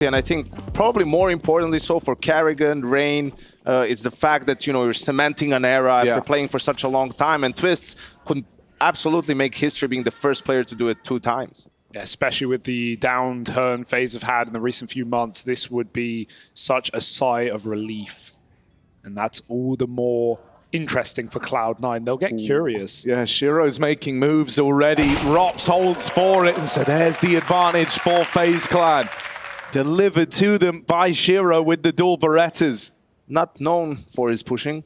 And I think probably more importantly so for Carrigan, Rain, it's the fact that, you know, you're cementing an era after playing for such a long time, and Twists could absolutely make history being the first player to do it 2 times. Yeah, especially with the downturn FaZe have had in the recent few months, this would be such a sigh of relief. And that's all the more interesting for Cloud9. They'll get curious. Yeah, Shiro's making moves already. Rops holds for it, and so there's the advantage for FaZe Clan. Delivered to them by Shiro with the dual Berettas. Not known for his pushing.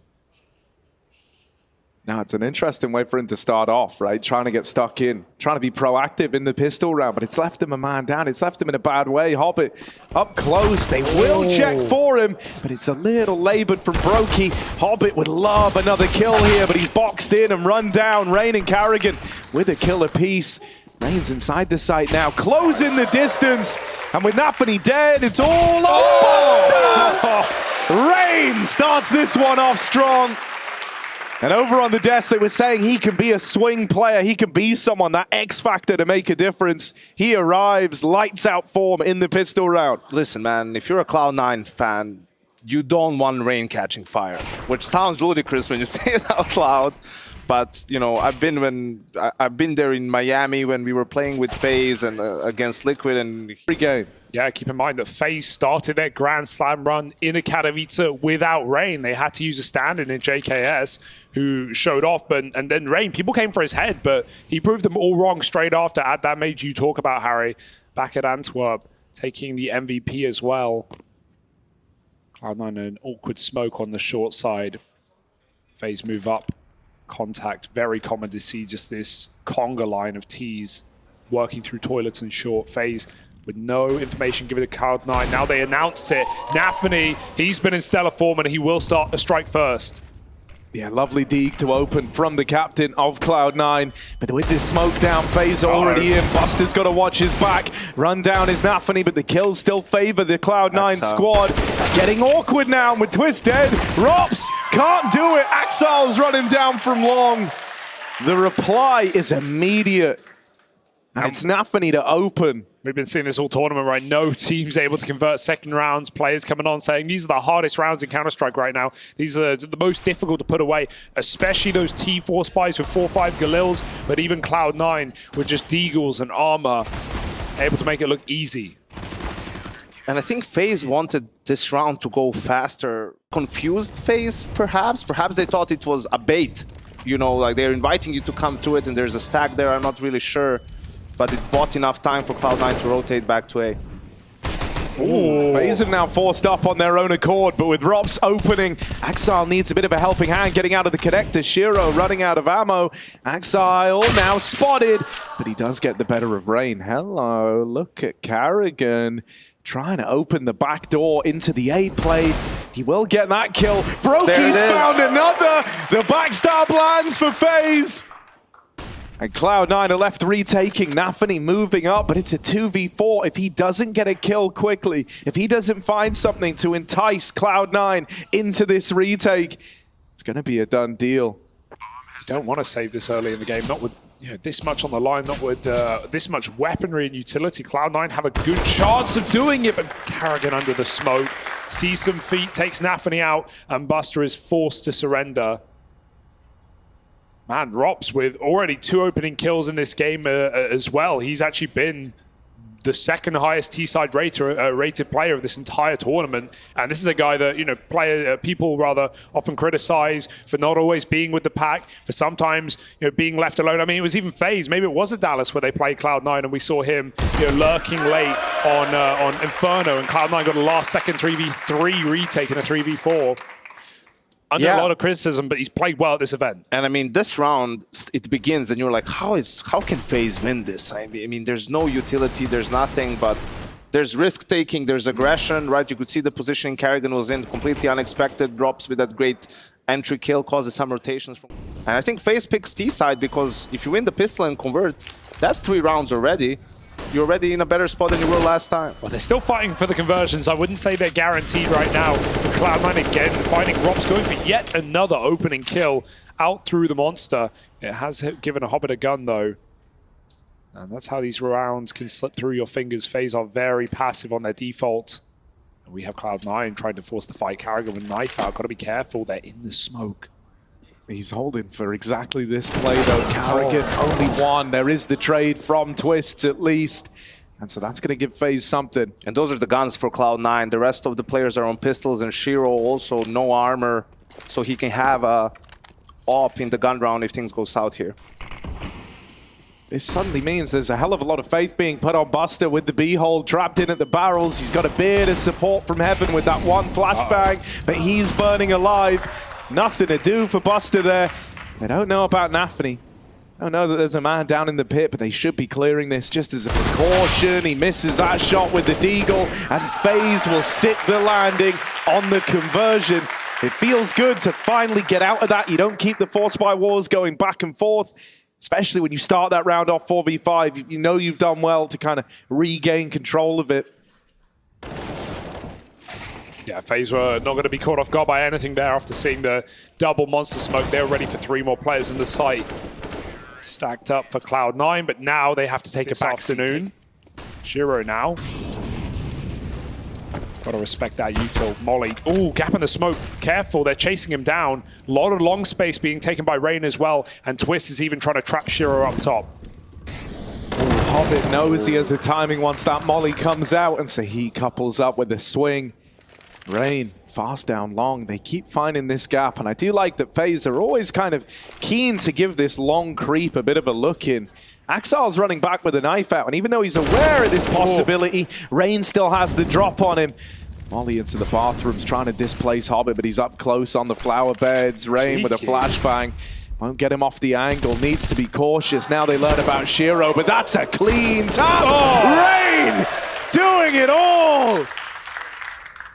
Now, it's an interesting way for him to start off, right? Trying to get stuck in, trying to be proactive in the pistol round, but it's left him a man down. It's left him in a bad way. Hobbit up close. They will check for him, but it's a little labored from Brokey. Hobbit would love another kill here, but he's boxed in and run down. Rain and Carrigan with a kill apiece. Rain's inside the site now, closing the distance. And with NaVi dead, it's all over. Rain starts this one off strong. And over on the desk, they were saying he can be a swing player. He can be someone, that X factor to make a difference. He arrives, lights out form in the pistol round. Listen, man, if you're a Cloud9 fan, you don't want Rain catching fire, which sounds ludicrous when you say it out loud. But, you know, I've been there in Miami when we were playing with FaZe and against Liquid and free game. Yeah, keep in mind that FaZe started their Grand Slam run in a Katowice without Rain. They had to use a stand-in in JKS, who showed off, and then Rain, people came for his head, but he proved them all wrong straight after. That made you talk about Harry back at Antwerp, taking the MVP as well. Cloud9 an awkward smoke on the short side. FaZe move up. Contact, very common to see just this conga line of T's working through toilets and short. FaZe with no information given to Cloud9. Now they announce it. NaVi, he's been in stellar form and he will start a strike first. Yeah, lovely dig to open from the captain of Cloud9. But with this smoke down, FaZe already in. Buster's got to watch his back. Run down is NaVi, but the kills still favor the Cloud9 squad. Getting awkward now with Twist dead. Rops can't do it. Axal's running down from long. The reply is immediate. And it's NaVi to open. We've been seeing this all tournament, right? No team's able to convert second rounds. Players coming on saying these are the hardest rounds in Counter-Strike right now. These are the most difficult to put away, especially those T4 spies with 4-5 Galils, but even Cloud9 with just Deagles and armor, able to make it look easy. And I think FaZe wanted this round to go faster. Confused FaZe, perhaps? Perhaps they thought it was a bait. You know, like they're inviting you to come through it and there's a stack there, I'm not really sure. But it bought enough time for Cloud9 to rotate back to A. Ooh, FaZe have now forced up on their own accord, but with Rops opening, Axile needs a bit of a helping hand getting out of the connector. Shiro running out of ammo. Axile now spotted, but he does get the better of Rain. Hello, look at Carrigan trying to open the back door into the A play. He will get that kill. Brokey's found another. The backstab lands for FaZe. And Cloud9 are left retaking. NaVi moving up, but it's a 2v4. If he doesn't get a kill quickly, if he doesn't find something to entice Cloud9 into this retake, it's going to be a done deal. You don't want to save this early in the game, not with this much on the line, not with this much weaponry and utility. Cloud9 have a good chance of doing it, but Carrigan under the smoke. Sees some feet, takes NaVi out, and Buster is forced to surrender. Man, Rops with already 2 opening kills in this game as well. He's actually been the second highest T-side rated player of this entire tournament. And this is a guy that, you know, people rather often criticize for not always being with the pack, for sometimes, you know, being left alone. I mean, it was even FaZe. Maybe it was at Dallas where they played Cloud9 and we saw him, you know, lurking late on Inferno, and Cloud9 got a last second 3v3 retake in a 3v4. Under a lot of criticism, but he's played well at this event. And I mean, this round, it begins and you're like, how can FaZe win this? I mean, there's no utility, there's nothing, but there's risk-taking, there's aggression, right? You could see the positioning Carrigan was in, completely unexpected, drops with that great entry kill, causes some rotations. And I think FaZe picks T-side because if you win the pistol and convert, that's 3 rounds already. You're already in a better spot than you were last time. Well, they're still fighting for the conversions. I wouldn't say they're guaranteed right now. Cloud9 again, finding Rops going for yet another opening kill out through the monster. It has given a Hobbit a gun, though. And that's how these rounds can slip through your fingers. FaZe are very passive on their default. And we have Cloud9 trying to force the fight. Karrigan with knife out. Got to be careful. They're in the smoke. He's holding for exactly this play, though. Karrigan, only one. There is the trade from Twists, at least. And so that's going to give FaZe something. And those are the guns for Cloud9. The rest of the players are on pistols, and Shiro also no armor. So he can have a op in the gun round if things go south here. This suddenly means there's a hell of a lot of faith being put on Buster with the B-hole trapped in at the barrels. He's got a bit of support from heaven with that one flashbang, but he's burning alive. Nothing to do for Buster there. They don't know about NaVi. Don't know that there's a man down in the pit, but they should be clearing this just as a precaution. He misses that shot with the deagle, and FaZe will stick the landing on the conversion. It feels good to finally get out of that. You don't keep the force by wars going back and forth, especially when you start that round off 4v5. You know you've done well to kind of regain control of it. Yeah, FaZe were not going to be caught off guard by anything there after seeing the double monster smoke. They were ready for 3 more players in the site. Stacked up for Cloud9, but now they have to take it back afternoon. Shiro now. Gotta respect that util. Molly. Ooh, gap in the smoke. Careful, they're chasing him down. A lot of long space being taken by Rain as well, and Twist is even trying to trap Shiro up top. Hobbit knows he has a timing once that Molly comes out, and so he couples up with a swing. Rain, fast down long. They keep finding this gap, and I do like that FaZe are always kind of keen to give this long creep a bit of a look in. Axar's running back with a knife out, and even though he's aware of this possibility, Rain still has the drop on him. Molly into the bathrooms, trying to displace Hobbit, but he's up close on the flower beds. Rain with a flashbang. Won't get him off the angle, needs to be cautious. Now they learn about Shiro, but that's a clean tap. Rain doing it all.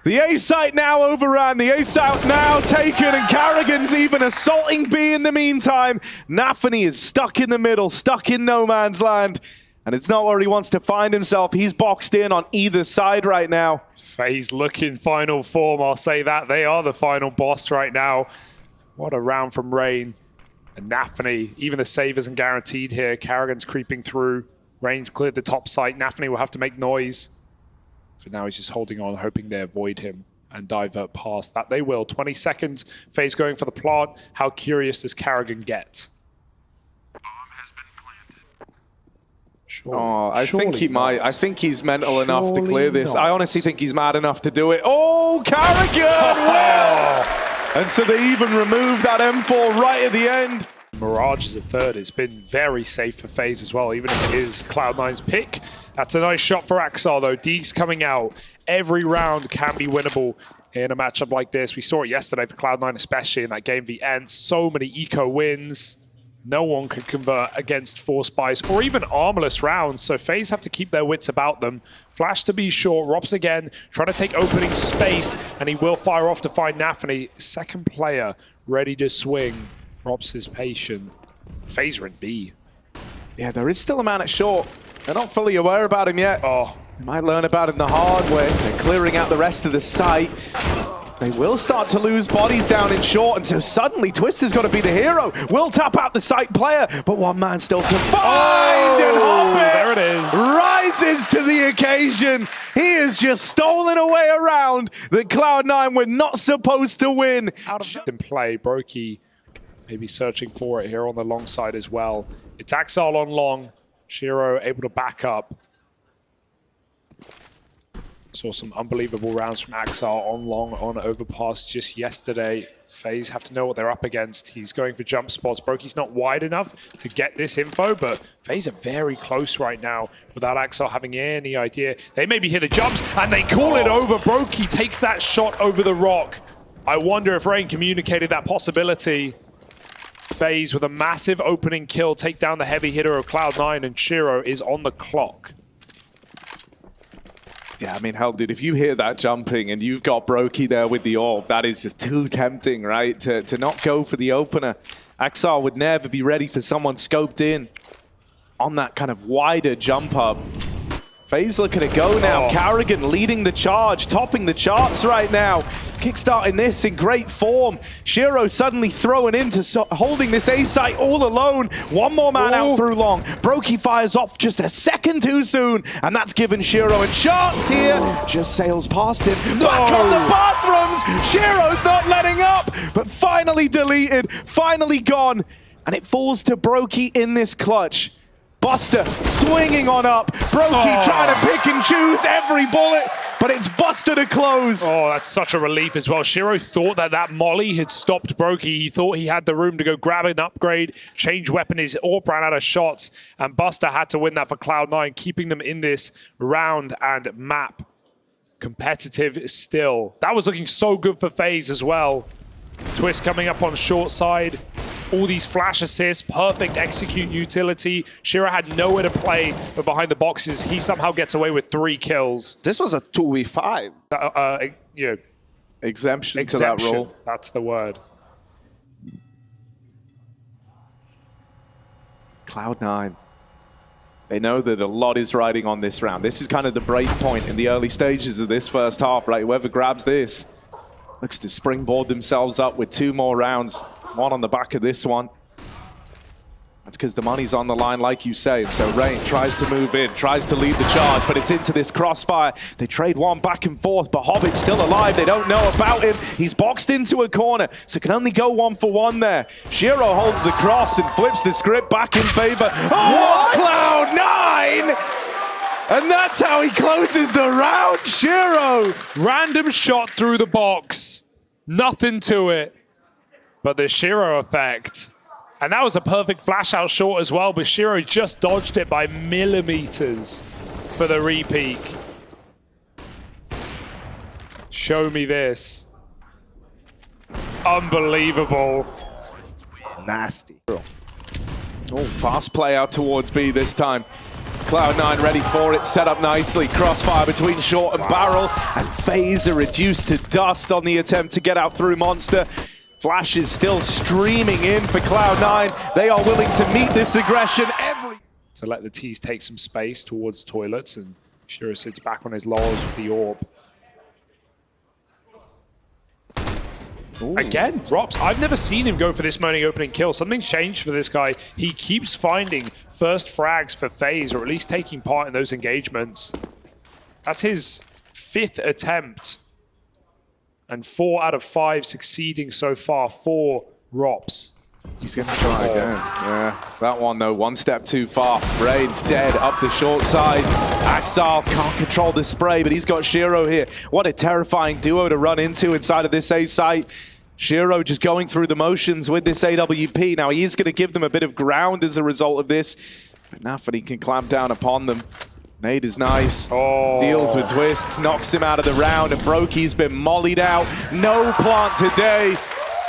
The A site now overran, the A site now taken, and Karrigan's even assaulting B in the meantime. NaVi is stuck in the middle, stuck in no man's land, and it's not where he wants to find himself. He's boxed in on either side right now. FaZe looking final form, I'll say that. They are the final boss right now. What a round from Rain. And NaVi, even the save isn't guaranteed here. Karrigan's creeping through. Rain's cleared the top site. NaVi will have to make noise. For now, he's just holding on, hoping they avoid him and divert past that. They will. 20 seconds. FaZe going for the plant. How curious does Karrigan get? Oh, I think he might. I think he's mental enough to clear this. I honestly think he's mad enough to do it. Oh, Karrigan! Wow! And so they even removed that M4 right at the end. Mirage is a third. It's been very safe for FaZe as well, even if it is Cloud9's pick. That's a nice shot for Axar, though. Deeks coming out. Every round can be winnable in a matchup like this. We saw it yesterday for Cloud9, especially in that game v Ence. So many eco wins. No one could convert against Force Buys or even armorless rounds, so FaZe have to keep their wits about them. Flash to be short. Robs again, trying to take opening space, and he will fire off to find NaVi. Second player ready to swing. Robs is patient. FaZe are in B. Yeah, there is still a man at short. They're not fully aware about him yet. Oh, they might learn about him the hard way. They're clearing out the rest of the site. They will start to lose bodies down in short, and so suddenly Twister's got to be the hero. Will tap out the site player, but one man still to find, and Hobbit there it is. Rises to the occasion. He has just stolen away a round that Cloud9 were not supposed to win. Out of in play, Brokey maybe searching for it here on the long side as well. It's Axar on long. Shiro able to back up. Saw some unbelievable rounds from Axar on long, on overpass just yesterday. FaZe have to know what they're up against. He's going for jump spots. Brokey's not wide enough to get this info, but FaZe are very close right now without Axar having any idea. They maybe hear the jumps, and they call it over. Brokey takes that shot over the rock. I wonder if Rain communicated that possibility. FaZe with a massive opening kill, take down the heavy hitter of Cloud9, and Shiro is on the clock. Yeah, I mean, hell, dude, if you hear that jumping and you've got Brokey there with the orb, that is just too tempting, right? To not go for the opener. Axar would never be ready for someone scoped in on that kind of wider jump up. FaZe looking to go now. Carrigan leading the charge, topping the charts right now. Kickstarting this in great form. Shiro suddenly throwing into holding this A site all alone. One more man out through long. Brokey fires off just a second too soon, and that's given Shiro a chance here. Just sails past him. Back on the bathrooms. Shiro's not letting up, but finally deleted, finally gone, and it falls to Brokey in this clutch. Buster swinging on up. Brokey trying to pick and choose every bullet, but it's Buster to close. Oh, that's such a relief as well. Shiro thought that molly had stopped Brokey. He thought he had the room to go grab an upgrade, change weapon. His AWP ran out of shots, and Buster had to win that for Cloud9, keeping them in this round and map competitive still. That was looking so good for FaZe as well. Twist coming up on short side. All these flash assists, perfect execute utility. Shiro had nowhere to play, but behind the boxes, he somehow gets away with 3 kills. This was a 2v5. Exemption to that role. That's the word. Cloud9. They know that a lot is riding on this round. This is kind of the break point in the early stages of this first half, right? Whoever grabs this looks to springboard themselves up with 2 more rounds. One on the back of this one. That's because the money's on the line, like you say. And so Rain tries to move in, tries to lead the charge, but it's into this crossfire. They trade one back and forth, but Hobbit's still alive. They don't know about him. He's boxed into a corner, so can only go 1 for 1 there. Shiro holds the cross and flips the script back in favor. Oh, Cloud9! And that's how he closes the round, Shiro! Random shot through the box. Nothing to it. But the Shiro effect. And that was a perfect flash out short as well, but Shiro just dodged it by millimeters for the repeat. Show me this. Unbelievable. Nasty. Oh, fast play out towards B this time. Cloud9 ready for it, set up nicely. Crossfire between short and barrel, and FaZe are reduced to dust on the attempt to get out through Monster. Flash is still streaming in for Cloud9. They are willing to meet this aggression to let the T's take some space towards toilets, and Shiro sits back on his laurels with the AWP. Again, Rops, I've never seen him go for this many opening kills. Something's changed for this guy. He keeps finding first frags for FaZe, or at least taking part in those engagements. That's his 5th attempt. And 4 out of 5 succeeding so far for Rops. He's going to try again. Yeah, that one though, 1 step too far. Rain dead up the short side. Axal can't control the spray, but he's got Shiro here. What a terrifying duo to run into inside of this A site. Shiro just going through the motions with this AWP. Now he is going to give them a bit of ground as a result of this. But NaVi can clamp down upon them. Nade is nice, deals with twists, knocks him out of the round, and Brokey's been mollied out. No plant today.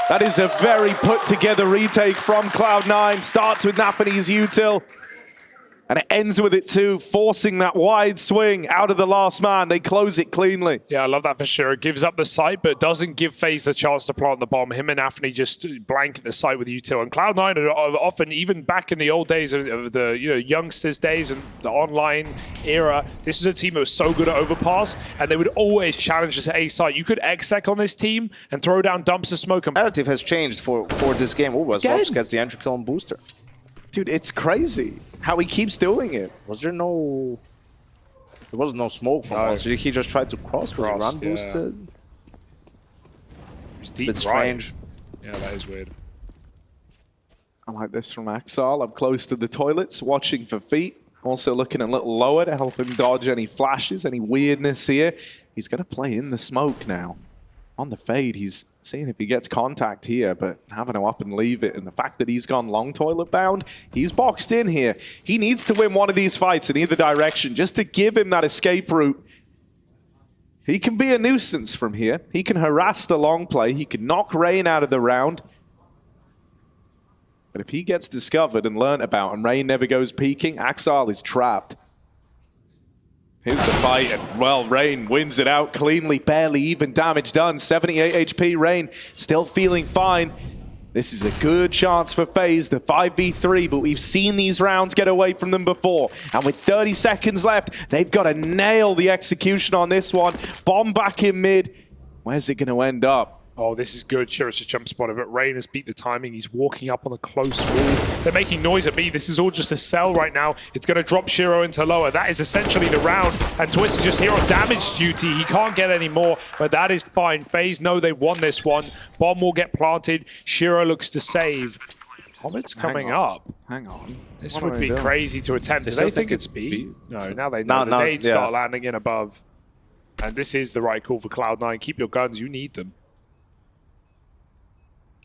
That is a very put-together retake from Cloud9. Starts with NaVi's util, and it ends with it too, forcing that wide swing out of the last man. They close it cleanly. Yeah, I love that for sure. It gives up the site, but doesn't give FaZe the chance to plant the bomb. Him and NaVi just blanket the site with util. And Cloud9 are often, even back in the old days of the youngsters days and the online era, this was a team that was so good at overpass, and they would always challenge this A site. You could exec on this team and throw down dumps of smoke. Narrative has changed for this game. Oh, was Rops gets the entry kill and booster. Dude, it's crazy how he keeps doing it. Was there no... There was no smoke from us. He just tried to cross with run boosted. It's a bit strange. Yeah, that is weird. I like this from Axal. I'm close to the toilets, watching for feet. Also looking a little lower to help him dodge any flashes, any weirdness here. He's going to play in the smoke now. On the fade, he's seeing if he gets contact here, but having to up and leave it. And the fact that he's gone long toilet bound, he's boxed in here. He needs to win one of these fights in either direction just to give him that escape route. He can be a nuisance from here. He can harass the long play. He can knock Rain out of the round. But if he gets discovered and learnt about and Rain never goes peeking, Axal is trapped. Here's the fight, and well, Rain wins it out cleanly, barely even damage done. 78 HP, Rain still feeling fine. This is a good chance for FaZe, the 5v3, but we've seen these rounds get away from them before. And with 30 seconds left, they've got to nail the execution on this one. Bomb back in mid. Where's it going to end up? Oh, this is good. Shiro's just jump spotted, but Rain has beat the timing. He's walking up on a close wall. They're making noise at me. This is all just a sell right now. It's going to drop Shiro into lower. That is essentially the round. And Twist is just here on damage duty. He can't get any more, but that is fine. FaZe know they've won this one. Bomb will get planted. Shiro looks to save. Hobbit's coming up. Hang on. This would be crazy to attempt. Do they think it's B? No, now they know. The nades start landing in above. And this is the right call for Cloud9. Keep your guns. You need them.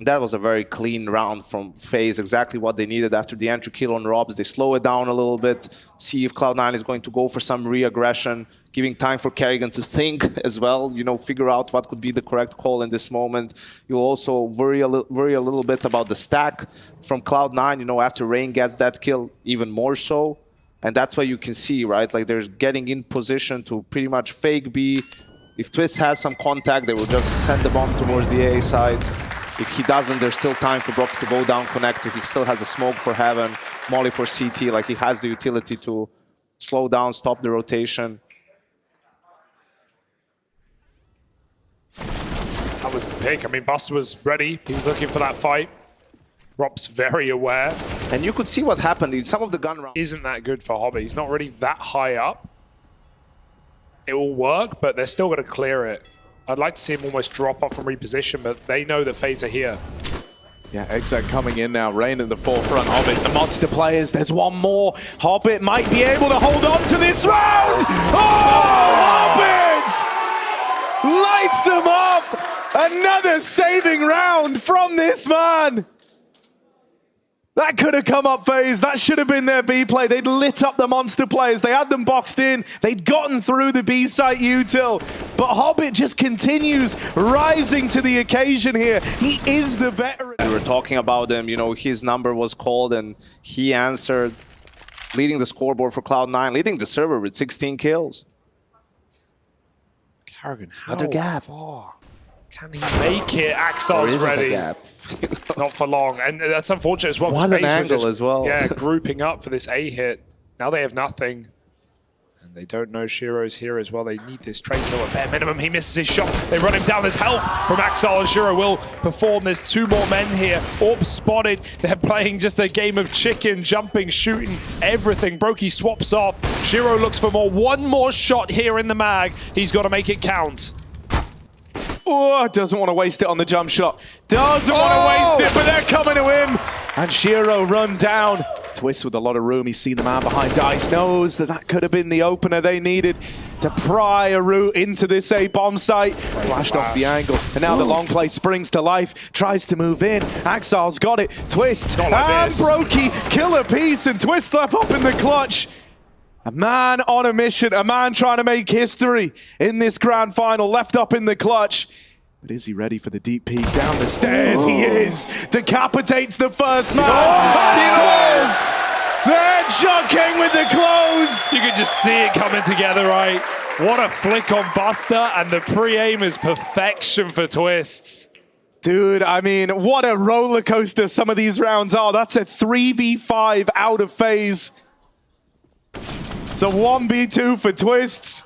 That was a very clean round from FaZe, exactly what they needed after the entry kill on Robs. They slow it down a little bit, see if Cloud9 is going to go for some re-aggression, giving time for Kerrigan to think as well, you know, figure out what could be the correct call in this moment. You also worry a little bit about the stack from Cloud9, you know, after Rain gets that kill, even more so. And that's why you can see, right, like they're getting in position to pretty much fake B. If Twist has some contact, they will just send the bomb towards the A side. If he doesn't, there's still time for Brock to go down connector. He still has a smoke for Heaven, Molly for CT. Like, he has the utility to slow down, stop the rotation. That was the pick. I mean, Buster was ready. He was looking for that fight. Rob's very aware. And you could see what happened in some of the gun rounds. Isn't that good for Hobby? He's not really that high up. It will work, but they're still going to clear it. I'd like to see him almost drop off and reposition, but they know that FaZe are here. Yeah, Exec coming in now. Rain at the forefront of it. The monster players, there's one more. Hobbit might be able to hold on to this round. Oh, Hobbit! Lights them up! Another saving round from this man! That could have come up FaZe. That should have been their B play. They'd lit up the monster players. They had them boxed in. They'd gotten through the B site util. But Hobbit just continues rising to the occasion here. He is the veteran. We were talking about him, you know, his number was called and he answered, leading the scoreboard for Cloud9, leading the server with 16 kills. Kerrigan, how Another gap. far can he make it? Axel's ready. Gap? Not for long. And that's unfortunate as well. What an angle as well. Yeah, grouping up for this A hit. Now they have nothing. And they don't know Shiro's here as well. They need this trade kill at bare minimum. He misses his shot. They run him down. There's help from Axel, and Shiro will perform. There's two more men here. Orb spotted. They're playing just a game of chicken, jumping, shooting, everything. Brokey swaps off. Shiro looks for more. One more shot here in the mag. He's got to make it count. Oh, doesn't want to waste it on the jump shot. Doesn't want to waste it, but they're coming to him. And Shiro run down. Twist with a lot of room. He's seen the man behind Dice. Knows that that could have been the opener they needed to pry a route into this A bomb site. Flashed off the angle. And now the long play springs to life. Tries to move in. Axel's got it. Twist. Like and Brokey kill a piece. And Twist left up in the clutch. A man on a mission, a man trying to make history in this grand final, left up in the clutch. But is he ready for the deep peek down the stairs? He is. Decapitates the first man. They're jockeying with the close. You can just see it coming together, right? What a flick on Buster, and the pre-aim is perfection for Twists. Dude, I mean, what a roller coaster some of these rounds are. That's a 3v5 out of FaZe. It's a 1v2 for Twists.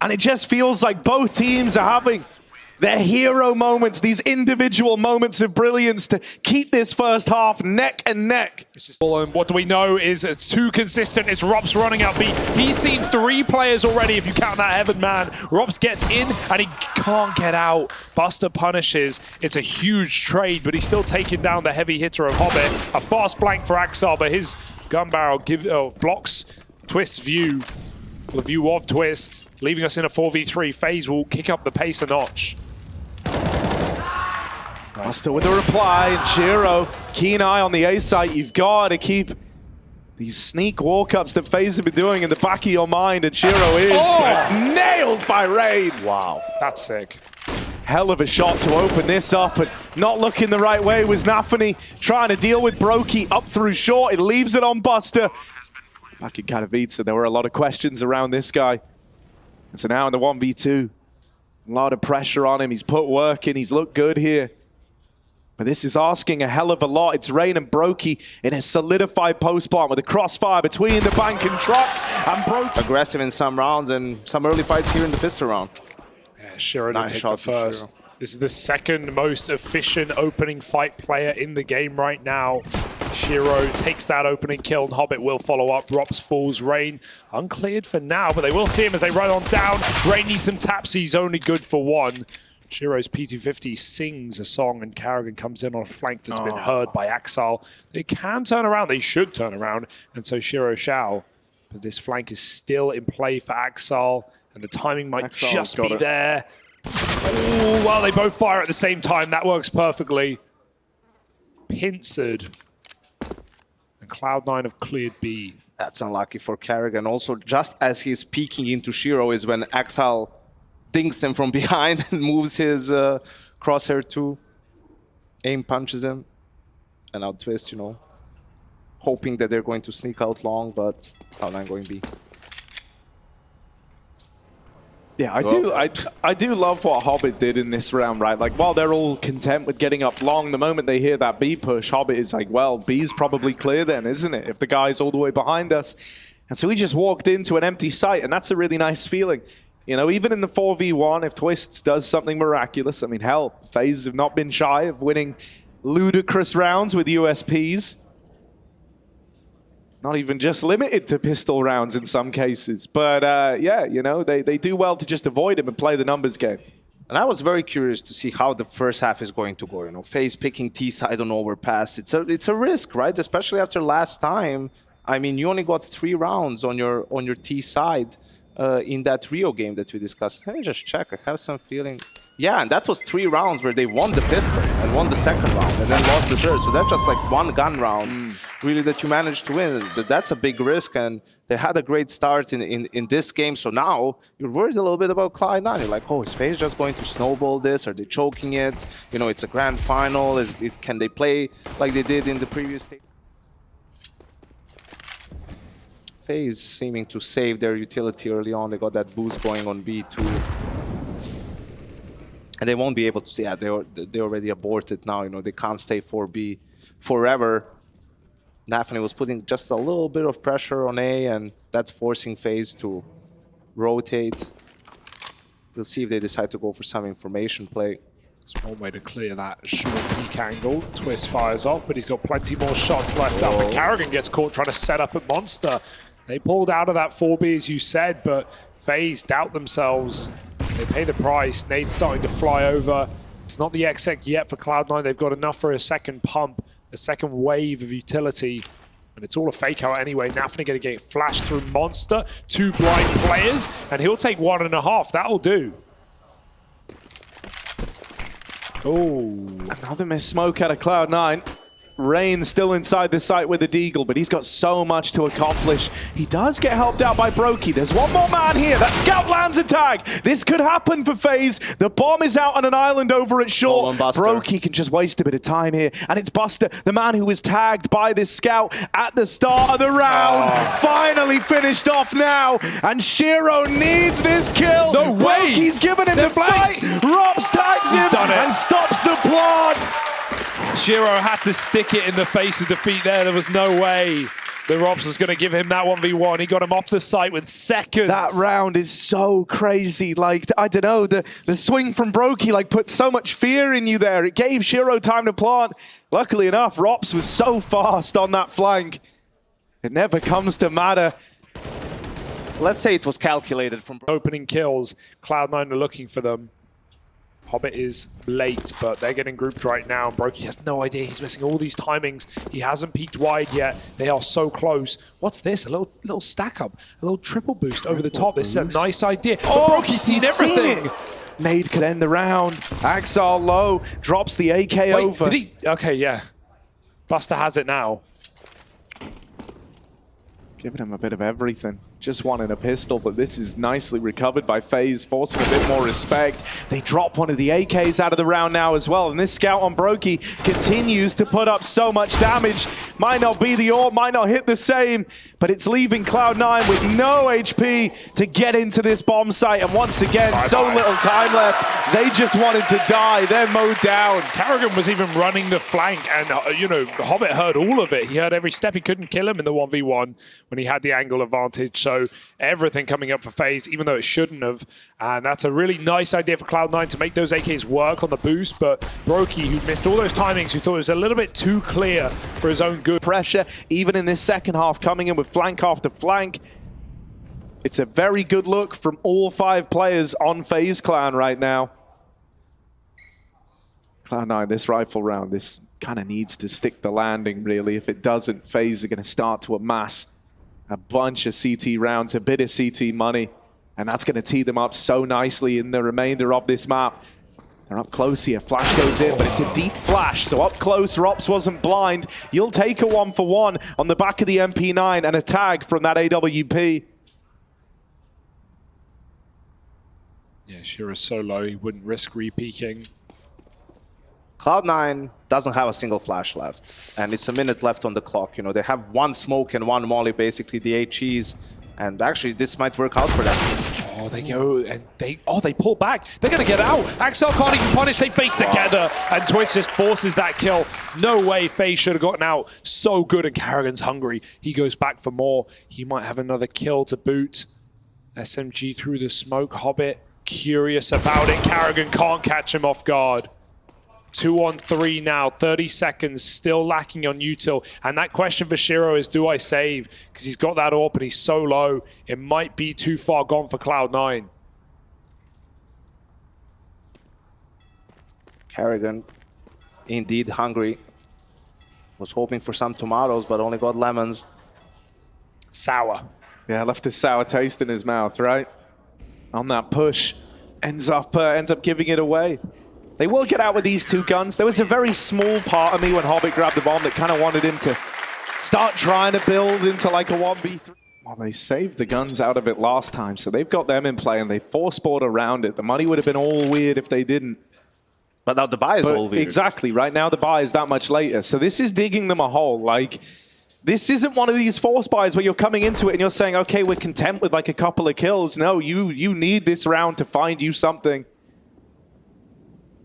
And it just feels like both teams are having their hero moments, these individual moments of brilliance to keep this first half neck and neck. What do we know is it's too consistent. It's Robs running out B. He's seen 3 players already if you count that Heaven man. Robs gets in and he can't get out. Buster punishes. It's a huge trade, but he's still taking down the heavy hitter of Hobbit. A fast flank for Axel, but his gun barrel blocks Twist's view. The view of Twist, leaving us in a 4v3. FaZe will kick up the pace a notch. Buster with a reply, and Shiro, keen eye on the A site. You've got to keep these sneak walk-ups that FaZe have been doing in the back of your mind, and Shiro is nailed by Rain. Wow, that's sick. Hell of a shot to open this up, and not looking the right way was Nafany, trying to deal with Brokey up through short. It leaves it on Buster. Back in Katowice, there were a lot of questions around this guy. And so now in the 1v2, a lot of pressure on him. He's put work in, he's looked good here. But this is asking a hell of a lot. It's Rain and Brokey in a solidified post plant with a crossfire between the bank and truck. And Brokey aggressive in some rounds and some early fights here in the pistol round. Yeah, Shiro Nice take shot the from first. Shiro. This is the second most efficient opening fight player in the game right now. Shiro takes that opening kill, and Hobbit will follow up. Rops falls, Rain uncleared for now, but they will see him as they run on down. Rain needs some taps, he's only good for one. Shiro's P250 sings a song, and Karrigan comes in on a flank that's been heard by Axal. They can turn around, they should turn around, and so Shiro shall. But this flank is still in play for Axal, and the timing might Axal's just got be it. there. Ooh, well, they both fire at the same time. That works perfectly. Pincered. And Cloud9 have cleared B. That's unlucky for Karrigan. Also, just as he's peeking into Shiro is when Axal dinks him from behind and moves his crosshair too. Aim punches him. And now Twist, you know, hoping that they're going to sneak out long, but Cloud9 going B. Yeah, I do love what Hobbit did in this round, right? Like, while they're all content with getting up long, the moment they hear that B push, Hobbit is like, well, B's probably clear then, isn't it? If the guy's all the way behind us. And so he just walked into an empty site, and that's a really nice feeling. You know, even in the 4v1, if Twists does something miraculous, I mean, hell, FaZe have not been shy of winning ludicrous rounds with USPs. Not even just limited to pistol rounds in some cases. But yeah, you know, they do well to just avoid him and play the numbers game. And I was very curious to see how the first half is going to go. You know, FaZe picking T side on overpass. It's a risk, right? Especially after last time. I mean, you only got 3 rounds on your T side in that Rio game that we discussed. Let me just check. I have some feeling. Yeah, and that was 3 rounds where they won the pistol and won the second round and then lost the third. So that's just like one gun round, really, that you managed to win. That's a big risk, and they had a great start in this game. So now you're worried a little bit about Cloud9. You're like, oh, is FaZe just going to snowball this? Are they choking it? You know, it's a grand final. Can they play like they did in the previous stage? FaZe seeming to save their utility early on. They got that boost going on B2. And they won't be able to see that. They already aborted now. You know, they can't stay 4B forever. NaVi was putting just a little bit of pressure on A, and that's forcing FaZe to rotate. We'll see if they decide to go for some information play. There's one way to clear that short peak angle. Twist fires off, but he's got plenty more shots left up. And Karrigan gets caught trying to set up at Monster. They pulled out of that 4B, as you said, but FaZe doubt themselves. They pay the price. Nade's starting to fly over. It's not the exec yet for Cloud9. They've got enough for a second pump, a second wave of utility. And it's all a fake out anyway. NaVi going to get flashed through Monster. 2 blind players, and he'll take 1.5. That'll do. Oh, Another missed smoke out of Cloud9. Rain still inside the site with the Deagle, but he's got so much to accomplish. He does get helped out by Brokey. There's one more man here. That scout lands a tag. This could happen for FaZe. The bomb is out on an island over at short. Brokey can just waste a bit of time here. And it's Buster, the man who was tagged by this scout at the start of the round. Finally finished off now. And Shiro needs this kill. No way. Brokey's given him the fight. Rops tags him and stops the plant. Shiro had to stick it in the face of defeat there. There was no way the Rops was going to give him that 1v1. He got him off the site with seconds. That round is so crazy. Like, I don't know, the swing from Brokey like put so much fear in you there. It gave Shiro time to plant. Luckily enough, Rops was so fast on that flank. It never comes to matter. Let's say it was calculated from Opening kills. Cloud9 are looking for them. Hobbit is late, but they're getting grouped right now. Brokey has no idea. He's missing all these timings. He hasn't peeked wide yet. They are so close. What's this? A little stack up. A little triple boost over the top. This is a nice idea. Oh, Brokey's seen everything. Nade could end the round. Axal low. Drops the AK over. Did he? Okay, yeah. Buster has it now. Giving him a bit of everything. Just one in a pistol, but this is nicely recovered by FaZe, forcing a bit more respect. They drop one of the AKs out of the round now as well, and this scout on Brokey continues to put up so much damage. Might not be the AWP, might not hit the same, but it's leaving Cloud9 with no HP to get into this bomb site, and once again, little time left. They just wanted to die. They're mowed down. Karrigan was even running the flank, and you know, Hobbit heard all of it. He heard every step. He couldn't kill him in the 1v1 when he had the angle advantage. So everything coming up for FaZe, even though it shouldn't have. And that's a really nice idea for Cloud9 to make those AKs work on the boost. But Brokey, who missed all those timings, who thought it was a little bit too clear for his own good. Pressure, even in this second half, coming in with flank after flank. It's a very good look from all 5 players on FaZe Clan right now. Cloud9, this rifle round, this kind of needs to stick the landing, really. If it doesn't, FaZe are going to start to amass a bunch of CT rounds, a bit of CT money, and that's going to tee them up so nicely in the remainder of this map. They're up close here. Flash goes in, but it's a deep flash. So up close, Rops wasn't blind. You'll take a 1-for-1 on the back of the MP9 and a tag from that AWP. Yeah, Shira's so low, he wouldn't risk re-peeking. Cloud9 doesn't have a single flash left, and it's a minute left on the clock. You know, they have 1 smoke and 1 molly, basically the HEs, and actually this might work out for them. Oh, they go and they pull back. They're gonna get out. Axel can't even punish. They face together, and Twist just forces that kill. No way FaZe should have gotten out. So good, and Karrigan's hungry. He goes back for more. He might have another kill to boot. SMG through the smoke. Hobbit curious about it. Karrigan can't catch him off guard. 2-on-3 now, 30 seconds, still lacking on util. And that question for Shiro is, do I save? Because he's got that AWP and he's so low. It might be too far gone for Cloud9. Karrigan, indeed hungry. Was hoping for some tomatoes, but only got lemons. Sour. Yeah, left a sour taste in his mouth, right? On that push, ends up giving it away. They will get out with these 2 guns. There was a very small part of me when Hobbit grabbed the bomb that kind of wanted him to start trying to build into like a 1v3. Well, they saved the guns out of it last time, so they've got them in play and they force-board around it. The money would have been all weird if they didn't. But now the buy is all weird. Exactly, right now the buy is that much later. So this is digging them a hole. Like, this isn't one of these force buys where you're coming into it and you're saying, okay, we're content with like a couple of kills. No, you need this round to find you something.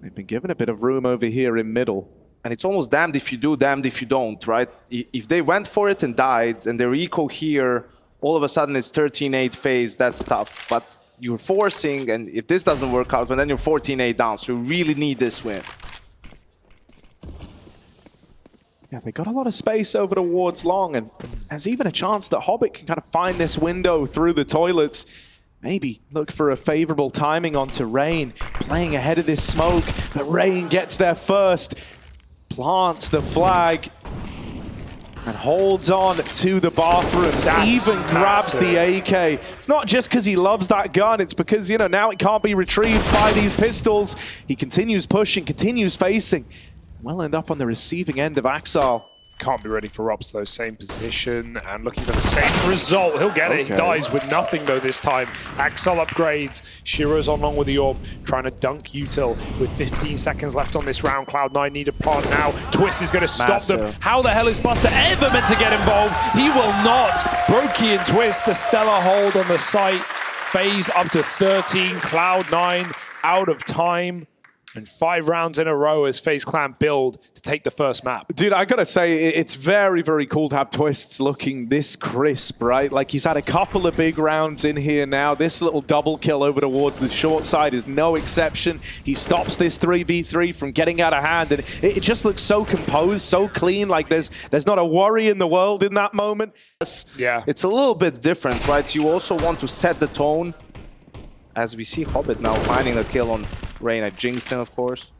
They've been given a bit of room over here in middle. And it's almost damned if you do, damned if you don't, right? If they went for it and died, and they're eco here, all of a sudden it's 13-8 FaZe, that's tough. But you're forcing, and if this doesn't work out, then you're 14-8 down, so you really need this win. Yeah, they got a lot of space over towards long, and there's even a chance that Hobbit can kind of find this window through the toilets. Maybe look for a favorable timing onto Rain, playing ahead of this smoke, but Rain gets there first, plants the flag, and holds on to the bathrooms, even grabs the AK. It's not just because he loves that gun, it's because, you know, now it can't be retrieved by these pistols. He continues pushing, continues facing. Will end up on the receiving end of Axel. Can't be ready for Rops though, same position and looking for the same result. He'll get it, he dies with nothing though this time. Axel upgrades, Shiro's on long with the AWP, trying to dunk util with 15 seconds left on this round. Cloud9 need a plant now. Twist is going to stop them. How the hell is Buster ever meant to get involved? He will not. Brokey and Twist, a stellar hold on the site. FaZe up to 13, Cloud9 out of time. And 5 rounds in a row as FaZe Clan build to take the first map. Dude, I gotta say, it's very, very cool to have Twists looking this crisp, right? Like, he's had a couple of big rounds in here now. This little double kill over towards the short side is no exception. He stops this 3v3 from getting out of hand, and it just looks so composed, so clean. Like, there's not a worry in the world in that moment. Yeah. It's a little bit different, right? You also want to set the tone. As we see Hobbit now finding a kill on Rain at Jingston, of course.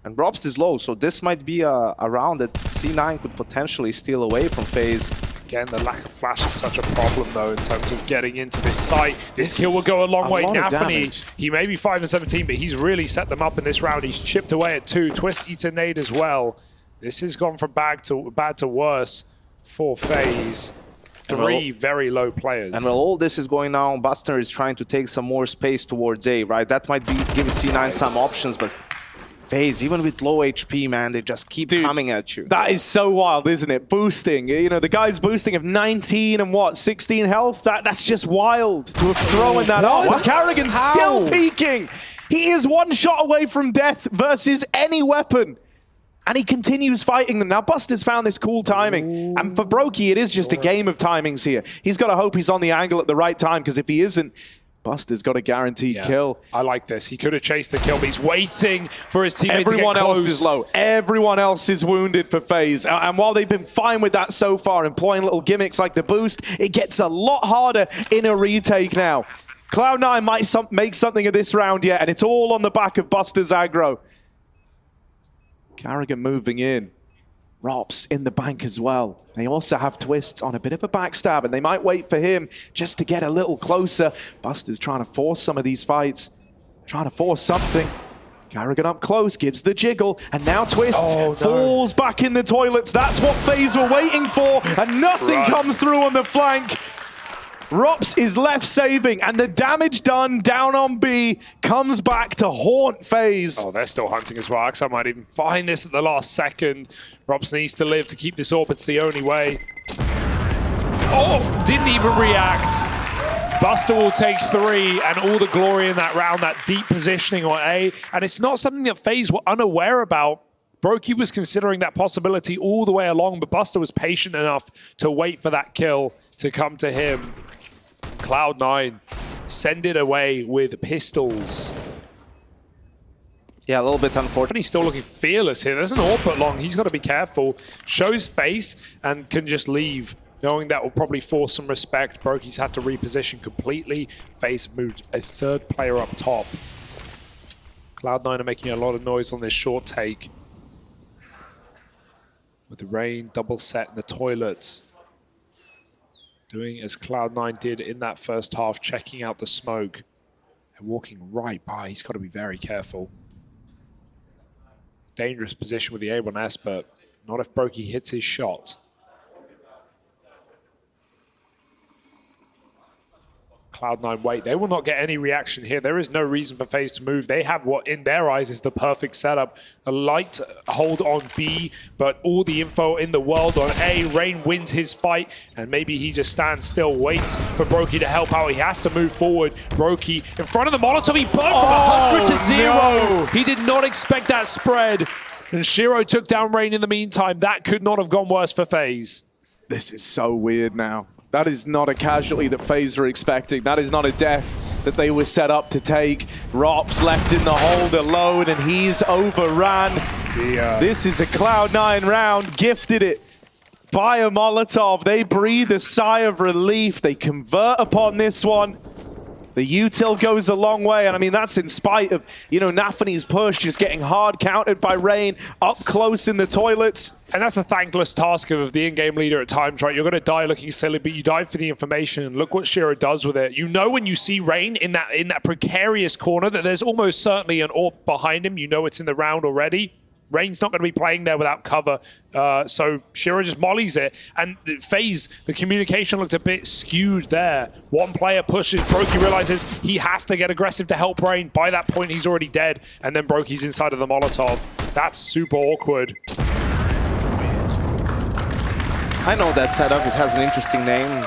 And Robst is low, so this might be a round that C9 could potentially steal away from FaZe. Again, the lack of flash is such a problem, though, in terms of getting into this site. This kill will go a long way. NaVi, he may be 5-17, but he's really set them up in this round. He's chipped away at 2. Twist eats a nade as well. This has gone from bad to worse for FaZe. three very low players. And while all this is going on, Buster is trying to take some more space towards A, right? That might be give C9 some options, but FaZe, even with low HP, man, they just keep coming at you. That is so wild, isn't it? Boosting. You know, the guy's boosting of 19 and what, 16 health? That's just wild to have thrown that off. Carrigan's still peeking. He is one shot away from death versus any weapon. And he continues fighting them. Now, Buster's found this cool timing. And for Brokey, it is just a game of timings here. He's got to hope he's on the angle at the right time, because if he isn't, Buster's got a guaranteed kill. I like this. He could have chased the kill, but he's waiting for his teammate to get close. Everyone else is low. Everyone else is wounded for FaZe. And while they've been fine with that so far, employing little gimmicks like the boost, it gets a lot harder in a retake now. Cloud9 might make something of this round yet, and it's all on the back of Buster's aggro. Carrigan moving in. Rops in the bank as well. They also have Twists on a bit of a backstab, and they might wait for him just to get a little closer. Buster's trying to force some of these fights. Trying to force something. Carrigan up close, gives the jiggle, and now Twist falls back in the toilets. That's what FaZe were waiting for, and nothing comes through on the flank. Rops is left saving, and the damage done down on B comes back to haunt FaZe. Oh, they're still hunting as well. Axar might even find this at the last second. Rops needs to live to keep this orb. It's the only way. Oh, didn't even react. Buster will take 3, and all the glory in that round, that deep positioning on A. And it's not something that FaZe were unaware about. Brokey was considering that possibility all the way along, but Buster was patient enough to wait for that kill to come to him. Cloud9 send it away with pistols. Yeah, a little bit unfortunate. But he's still looking fearless here. There's an AWP put long. He's got to be careful. Shows face and can just leave, knowing that will probably force some respect. Brokey's had to reposition completely. FaZe moved a 3rd player up top. Cloud9 are making a lot of noise on this short take. With the rain double set in the toilets. Doing as Cloud9 did in that first half, checking out the smoke and walking right by. He's got to be very careful. Dangerous position with the A1S, but not if Brokey hits his shot. Cloud9 wait. They will not get any reaction here. There is no reason for FaZe to move. They have what in their eyes is the perfect setup. A light hold on B, but all the info in the world on A. Rain wins his fight, and maybe he just stands still, waits for Brokey to help out. He has to move forward. Brokey in front of the Molotov. He burned from 100 to 0. No. He did not expect that spread. And Shiro took down Rain in the meantime. That could not have gone worse for FaZe. This is so weird now. That is not a casualty that FaZe were expecting. That is not a death that they were set up to take. Rops left in the hold alone, and he's overran. This is a Cloud9 round. Gifted it by a Molotov. They breathe a sigh of relief. They convert upon this one. The util goes a long way, and I mean, that's in spite of, you know, Nafany's push just getting hard countered by Rain up close in the toilets. And that's a thankless task of the in-game leader at times, right? You're going to die looking silly, but you die for the information. Look what Shiro does with it. You know when you see Rain in that precarious corner that there's almost certainly an AWP behind him. You know it's in the round already. Rain's not going to be playing there without cover, so Shiro just mollies it. And FaZe, the communication looked a bit skewed there. One player pushes, Brokey realizes he has to get aggressive to help Rain. By that point, he's already dead, and then Brokey's inside of the Molotov. That's super awkward. I know that setup. It has an interesting name.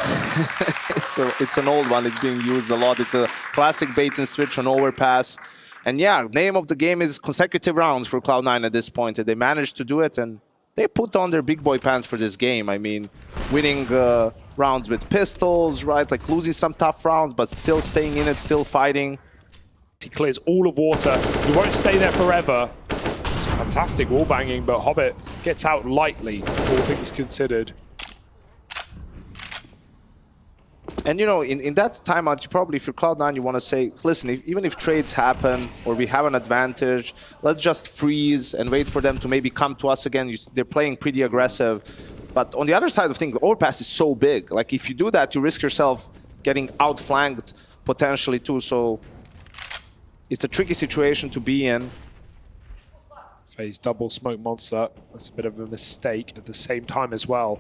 it's an old one. It's being used a lot. It's a classic bait and switch on overpass. And yeah, name of the game is consecutive rounds for Cloud9 at this point. And they managed to do it, and they put on their big boy pants for this game. I mean, winning rounds with pistols, right? Like losing some tough rounds, but still staying in it, still fighting. He clears all of water. He won't stay there forever. It's fantastic wall banging, but Hobbit gets out lightly, all things considered. And you know, in that timeout, you probably, if you're Cloud9, you want to say, listen, even if trades happen or we have an advantage, let's just freeze and wait for them to maybe come to us again. They're playing pretty aggressive. But on the other side of things, the overpass is so big. Like if you do that, you risk yourself getting outflanked potentially too. So it's a tricky situation to be in. FaZe double smoke monster. That's a bit of a mistake at the same time as well.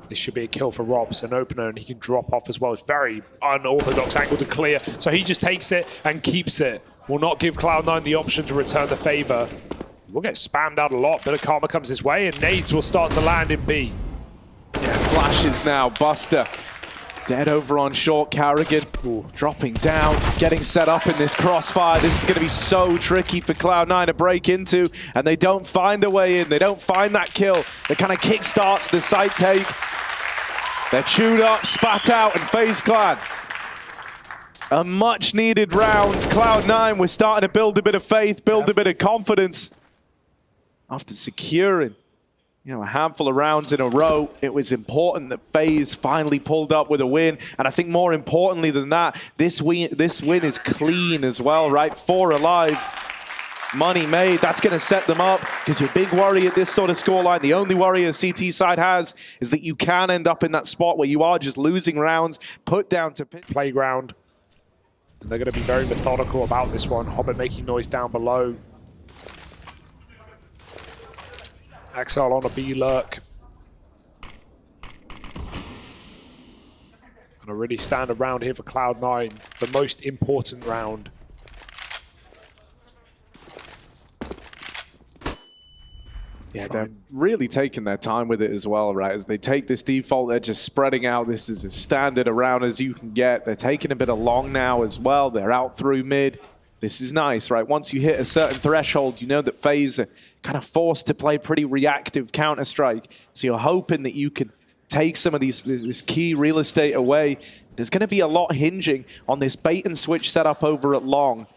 This should be a kill for Robs, an opener, and he can drop off as well. It's very unorthodox angle to clear, so he just takes it and keeps it. Will not give Cloud9 the option to return the favor. We'll get spammed out a lot. Bit of karma comes his way, and nades will start to land in B. Yeah, flashes now. Buster dead over on short. Carrigan dropping down, getting set up in this crossfire. This is going to be so tricky for Cloud9 to break into, and they don't find a way in. They don't find that kill that kind of kickstarts the site take. They're chewed up, spat out, and FaZe Clan. A much needed round. Cloud9 was starting to build a bit of faith, build a bit of confidence. After securing, a handful of rounds in a row, it was important that FaZe finally pulled up with a win. And I think more importantly than that, this win is clean as well, right? 4 alive, money made. That's going to set them up, because your big worry at this sort of scoreline, the only worry a CT side has, is that you can end up in that spot where you are just losing rounds, put down to playground. And they're going to be very methodical about this one. Hobbit making noise down below. Axel on a B lurk. And a really standard round here for Cloud9. The most important round. Yeah, they're really taking their time with it as well, right? As they take this default, they're just spreading out. This is as standard a round as you can get. They're taking a bit of long now as well. They're out through mid. This is nice, right? Once you hit a certain threshold, you know that FaZe are kind of forced to play pretty reactive Counter-Strike. So you're hoping that you can take some of this key real estate away. There's going to be a lot hinging on this bait and switch setup over at long.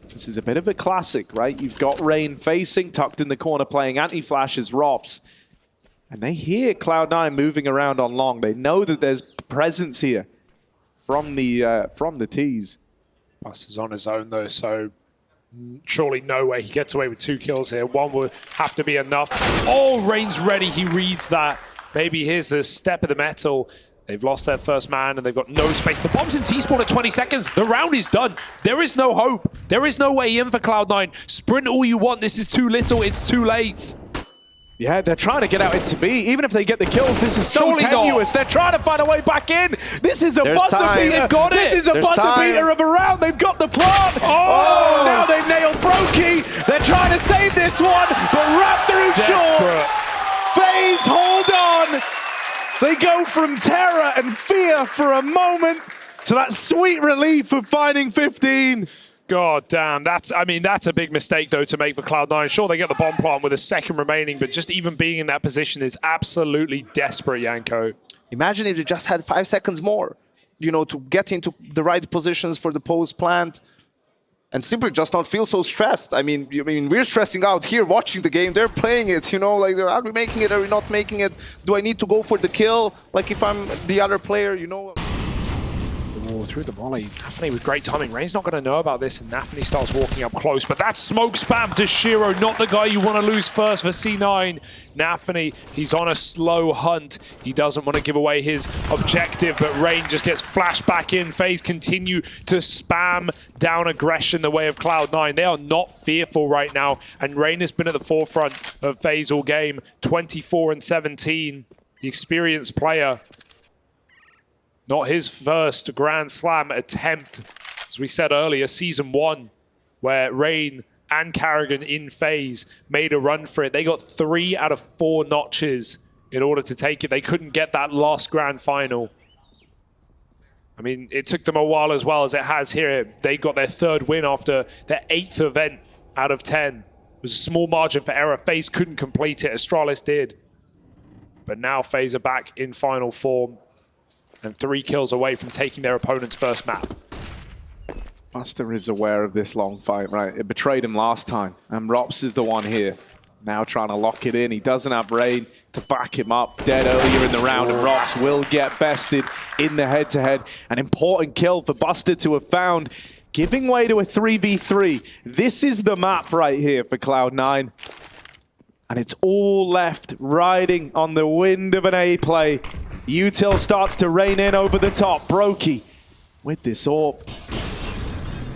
This is a bit of a classic, right? You've got Rain facing, tucked in the corner, playing anti-flash as Robs. And they hear Cloud9 moving around on long. They know that there's presence here from the tees. Bus is on his own though, so surely no way he gets away with 2 kills here. 1 would have to be enough. Oh, Rain's ready. He reads that. Maybe here's the step of the metal. They've lost their first man and they've got no space. The bomb's in T-spawn at 20 seconds. The round is done. There is no hope. There is no way in for Cloud9. Sprint all you want. This is too little. It's too late. Yeah, they're trying to get out into B. Even if they get the kills, this is so tenuous. They're trying to find a way back in. This is a buzzer beater. They've got it. This is a buzzer beater of a round. They've got the plant. Oh, now they've nailed Brokey. They're trying to save this one, but wrapped through short. FaZe hold on. They go from terror and fear for a moment to that sweet relief of finding 15. God damn, that's a big mistake though to make for Cloud9. Sure, they get the bomb plant with a second remaining, but just even being in that position is absolutely desperate, Yanko. Imagine if they just had 5 seconds more, to get into the right positions for the post plant and simply just not feel so stressed. I mean, we're stressing out here watching the game. They're playing it, like, are we making it? Are we not making it? Do I need to go for the kill? Like if I'm the other player, Oh, through the volley. nafny with great timing. Rain's not going to know about this, and nafny starts walking up close. But that's smoke spam to Shiro, not the guy you want to lose first for C9. nafny, he's on a slow hunt. He doesn't want to give away his objective, but Rain just gets flashed back in. FaZe continue to spam down aggression the way of Cloud9. They are not fearful right now, and Rain has been at the forefront of FaZe all game. 24-17, the experienced player. Not his first Grand Slam attempt, as we said earlier, Season 1, where Rain and Carrigan in FaZe made a run for it. They got 3 out of 4 notches in order to take it. They couldn't get that last Grand Final. I mean, it took them a while as well as it has here. They got their 3rd win after their 8th event out of 10. It was a small margin for error. FaZe couldn't complete it. Astralis did. But now FaZe are back in final form, and 3 kills away from taking their opponent's first map. Buster is aware of this long fight, right? It betrayed him last time, and Rops is the one here. Now trying to lock it in. He doesn't have Rain to back him up. Dead earlier in the round, and Rops will get bested in the head-to-head. An important kill for Buster to have found, giving way to a 3v3. This is the map right here for Cloud9. And it's all left riding on the wind of an A play. Util starts to rain in over the top. Brokey with this AWP.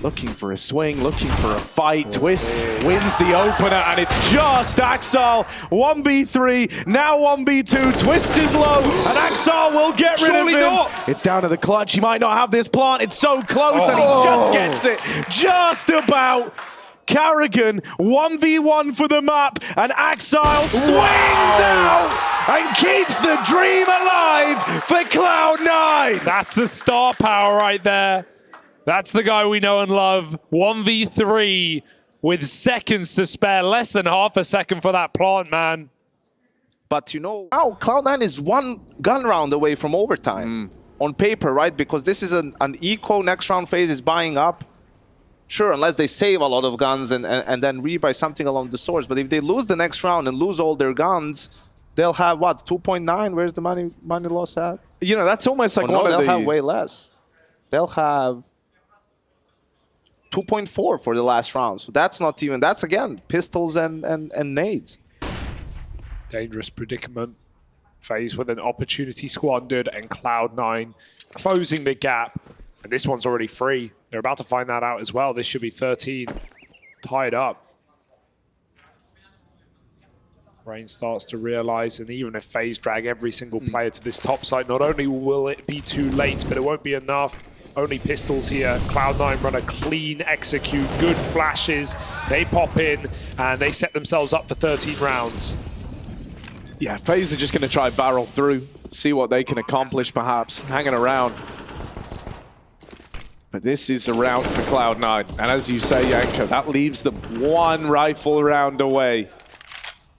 Looking for a swing, looking for a fight. Twist wins the opener, and it's just Axal. 1v3, now 1v2. Twist is low, and Axal will get rid of him. Not. It's down to the clutch. He might not have this plant. It's so close, and he just gets it. Just about. Carrigan, 1v1 for the map, and Axile swings out and keeps the dream alive for Cloud9. That's the star power right there. That's the guy we know and love. 1v3 with seconds to spare, less than half a second for that plant, man. But you know, now Cloud9 is one gun round away from overtime on paper, right? Because this is an eco. Next round FaZe is buying up. Sure, unless they save a lot of guns and then rebuy something along the source. But if they lose the next round and lose all their guns, they'll have what, 2.9? Where's the money loss at? You know, that's almost like they'll have way less. They'll have 2.4 for the last round. So that's not even, that's again, pistols and nades. Dangerous predicament. FaZe with an opportunity squandered, and Cloud9 closing the gap. And this one's already free. They're about to find that out as well. This should be 13 tied up. Rain starts to realize, and even if FaZe drag every single player to this top side, not only will it be too late, but it won't be enough. Only pistols here. Cloud9 run a clean execute, good flashes. They pop in, and they set themselves up for 13 rounds. Yeah, FaZe are just going to try barrel through, see what they can accomplish perhaps, hanging around. But this is a round for Cloud9. And as you say, Yanko, that leaves them one rifle round away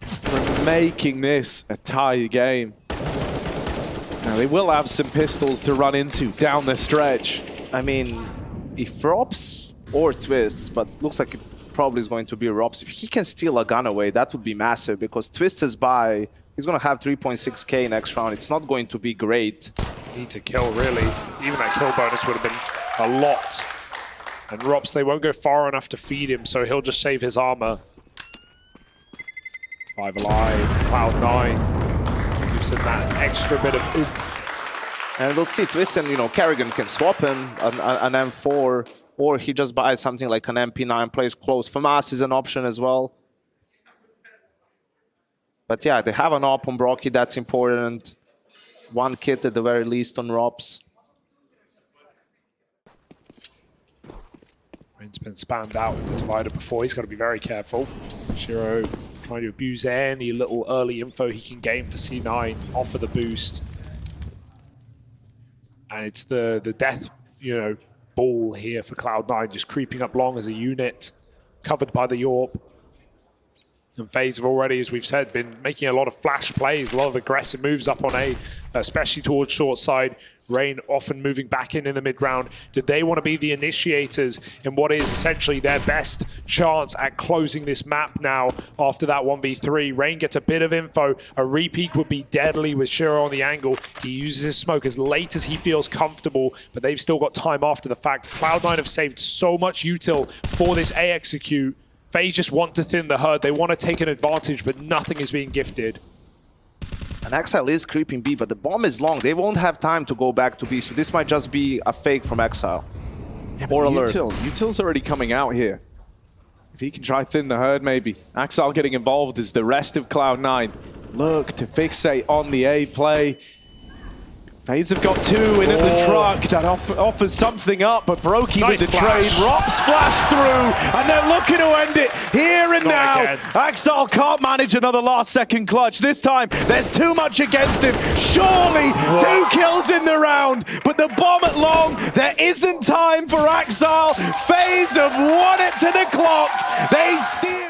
from making this a tie game. Now, they will have some pistols to run into down the stretch. I mean, if Rops or Twists, but looks like it probably is going to be Rops, if he can steal a gun away, that would be massive, because Twist is by, he's going to have 3.6k next round. It's not going to be great. Need to kill, really. Even that kill bonus would have been a lot. And Rops, they won't go far enough to feed him, so he'll just save his armor. 5 alive, Cloud9 gives him that extra bit of oomph. And we'll see Twist and, you know, Carrigan can swap him an M4, or he just buys something like an MP9, plays close. FAMAS is an option as well. But yeah, they have an op on Brocky, that's important. One kit at the very least on Rops. Rain's been spammed out with the divider before. He's got to be very careful. Shiro trying to abuse any little early info he can gain for C9 off of the boost. And it's the death, you know, ball here for Cloud9, just creeping up long as a unit, covered by the Yorp. And FaZe have already, as we've said, been making a lot of flash plays, a lot of aggressive moves up on A, especially towards short side. Rain often moving back in the mid-round. Did they want to be the initiators in what is essentially their best chance at closing this map now after that 1v3? Rain gets a bit of info. A repeat would be deadly with Shiro on the angle. He uses his smoke as late as he feels comfortable, but they've still got time after the fact. Cloud9 have saved so much util for this A execute. FaZe just want to thin the herd. They want to take an advantage, but nothing is being gifted. And Exile is creeping B, but the bomb is long. They won't have time to go back to B, so this might just be a fake from Exile. Yeah, or alert. Util's already coming out here. If he can try thin the herd, maybe. Exile getting involved as the rest of Cloud9 look to fixate on the A play. FaZe have got 2 in at the truck. That offers something up, but Brokey nice with the trade. Rops flash through, and they're looking to end it here and now. Axel can't manage another last-second clutch. This time, there's too much against him. Surely, 2 kills in the round, but the bomb at long, there isn't time for Axel. FaZe have won it to the clock. They steal.